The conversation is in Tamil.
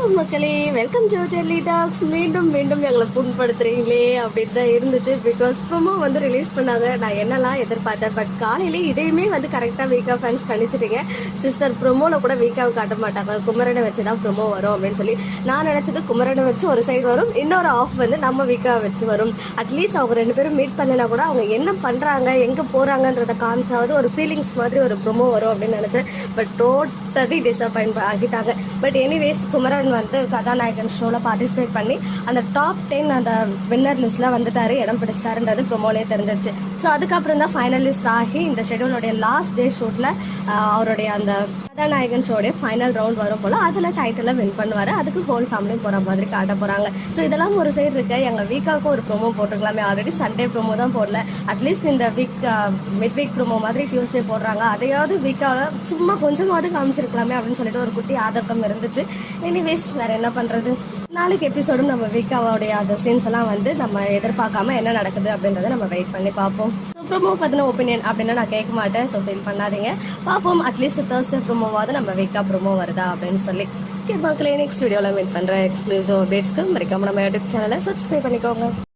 வணக்கம் மக்களே, வெல்கம் டு டெல்லி டாக்ஸ். மீண்டும் மீண்டும் எங்களை புண்படுத்துறீங்களே அப்படின்னு தான் இருந்துச்சு. பிகாஸ் ப்ரோமோ வந்து ரிலீஸ் பண்ணாங்க. நான் என்னெல்லாம் எதிர்பார்த்தேன், பட் காலையிலே இதையுமே வந்து கரெக்டாக வீக்கா ஃபேன்ஸ் கணிச்சிட்டீங்க. சிஸ்டர் ப்ரோமோவில் கூட வீக்காவை காட்ட மாட்டாங்க, குமரனை வச்சு தான் ப்ரோமோ வரும் அப்படின்னு சொல்லி. நான் நினச்சது குமரனை வச்சு ஒரு சைடு வரும், இன்னொரு ஆஃப் வந்து நம்ம வீக்காவை வச்சு வரும். அட்லீஸ்ட் அவங்க ரெண்டு பேரும் மீட் பண்ணனா கூட அவங்க என்ன பண்ணுறாங்க, எங்கே போகிறாங்கன்றத காமிச்சாவது ஒரு ஃபீலிங்ஸ் மாதிரி ஒரு ப்ரோமோ வரும் அப்படின்னு நினச்சேன். பட் டோட்டலி டிசப்பாயின்ட் ஆகிட்டாங்க. பட் எனிவேஸ் குமரன் வந்து கதாநாயகன் ஷோவில் பார்ட்டிசிபேட் பண்ணி அந்த டாப் 10 அந்த வின்னர் லிஸ்ட்டில் வந்துட்டாரு, இடம் பிடிச்சிட்டாருன்றது ப்ரோமோலே தெரிஞ்சிருச்சு. ஸோ அதுக்கப்புறம் தான் ஃபைனலிஸ்ட் ஆகி இந்த ஷெடியூலோடைய லாஸ்ட் டே ஷூட்டில் அவருடைய அந்த கதாநாயகன் ஷோடைய ஃபைனல் ரவுண்ட் வரும் போல் அதில் டைட்டில் வின் பண்ணுவார். அதுக்கு ஹோல் ஃபேமிலியும் போகிற மாதிரி காட்ட போகிறாங்க. ஸோ இதெல்லாம் ஒரு சைடு இருக்கு. எங்கள் வீக்காவுக்கு ஒரு ப்ரோமோ போட்டுருக்கலாமே, ஆல்ரெடி சண்டே ப்ரோமோ தான் போடல. அட்லீஸ்ட் இந்த வீக் மிட் வீக் ப்ரோமோ மாதிரி டியூஸ்டே போடுறாங்க, அதையாவது வீக்காவில் சும்மா கொஞ்சமாவது காமிச்சிருக்கலாமே அப்படின்னு சொல்லிட்டு ஒரு குட்டி ஆதக்கம் இருந்துச்சு. எனிவேஸ் வேறு என்ன பண்ணுறது, நாளைக்கு எபிசோடும் நம்ம வீக்காவோடைய அந்த சீன்ஸ் எல்லாம் வந்து நம்ம எதிர்பார்க்காம என்ன நடக்குது அப்படின்றத நம்ம வெயிட் பண்ணி பார்ப்போம். ஸோ ப்ரோமோ பற்றின ஒப்பீனியன் அப்படின்னா நான் கேட்க மாட்டேன், ஸோ ஃபீல் பண்ணாதீங்க. பார்ப்போம், அட்லீஸ்ட் தேர்ஸ்டே ப்ரோமோவாவது நம்ம வீக்கா ப்ரோமோ வருதா அப்படின்னு சொல்லி. ஓகே மக்களே, நெக்ஸ்ட் வீடியோவில் மீட் பண்ணுறேன். எக்ஸ்க்ளூசிவ் அப்டேட்ஸ்க்கு மறக்காம நம்ம யூடியூப் சேனலை சப்ஸ்கிரைப் பண்ணிக்கோங்க.